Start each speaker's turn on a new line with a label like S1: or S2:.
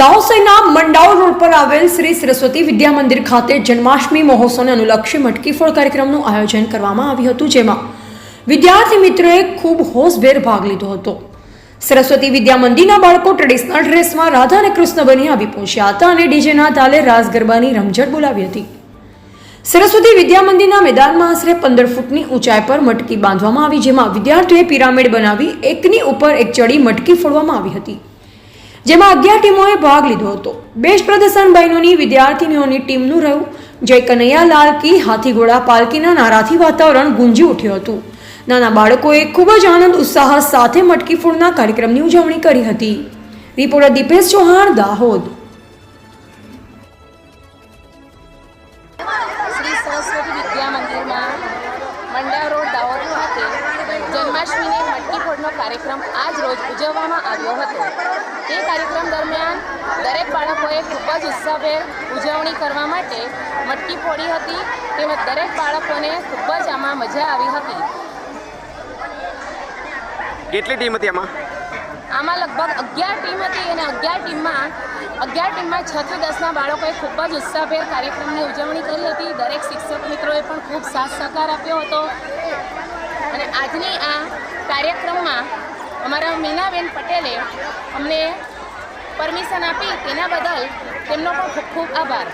S1: દાહોદના મંડાવ રોડ પર આવેલ શ્રી સરસ્વતી વિદ્યા મંદિર ખાતે જન્માષ્ટમી મહોત્સવને અનુલક્ષી મટકી ફોડ કાર્યક્રમનું આયોજન કરવામાં આવ્યું હતું, જેમાં વિદ્યાર્થી મિત્રોએ ખૂબ હોશભેર ભાગ લીધો હતો। સરસ્વતી વિદ્યા મંદિરના બાળકો ટ્રેડિશનલ ડ્રેસમાં રાધા અને કૃષ્ણ બની આવી પહોંચ્યા હતા અને ડીજેના તાલે રાસ ગરબાની રમઝટ બોલાવી હતી। સરસ્વતી વિદ્યા મંદિરના મેદાનમાં આશરે 15 ફૂટની ઊંચાઈ પર મટકી બાંધવામાં આવી, જેમાં વિદ્યાર્થીઓએ પિરામિડ બનાવી એકની ઉપર એક ચડી મટકી ફોડવામાં આવી હતી, જેમાં 11 ટીમોએ ભાગ લીધો હતો। બેસ્ટ પ્રદર્શન બહેનોની વિદ્યાર્થીનીઓની ટીમનું રહ્યું। જય કનૈયા લાલ કી હાથીઘોડા પાલકીના નારાથી વાતાવરણ ગુંજી ઉઠ્યું હતું। નાના બાળકોએ ખૂબ જ આનંદ ઉત્સાહ સાથે મટકી ફોડના કાર્યક્રમની ઉજવણી કરી હતી। રિપોર્ટર દીપેશ ચૌહાણ, દાહોદ।
S2: શ્રી સરસ્વતી વિદ્યા મંદિરમાં મંડાવ રોડ દાહોદ ખાતે જન્માષ્ટમીની મટકી ફોડનો કાર્યક્રમ આજ રોજ ઉજવવામાં આવ્યો હતો। તે કાર્યક્રમ દરમિયાન દરેક બાળકોએ ખૂબ જ ઉત્સાહભેર ઉજવણી કરવા માટે મટકી ફોડી હતી, તેમજ દરેક બાળકોને ખૂબ જ આમાં મજા આવી હતી।
S3: કેટલી ટીમ હતી
S2: આમાં લગભગ 11 ટીમ હતી અને 11 ટીમમાં 6 થી 10ના બાળકોએ ખૂબ જ ઉત્સાહભેર કાર્યક્રમની ઉજવણી કરી હતી। દરેક શિક્ષક મિત્રોએ પણ ખૂબ સાથ સહકાર આપ્યો હતો અને આજની આ કાર્યક્રમમાં અમારા મીનાબેન પટેલે અમને પરમિશન આપી, તેના બદલ તેમનો પણ ખૂબ ખૂબ આભાર।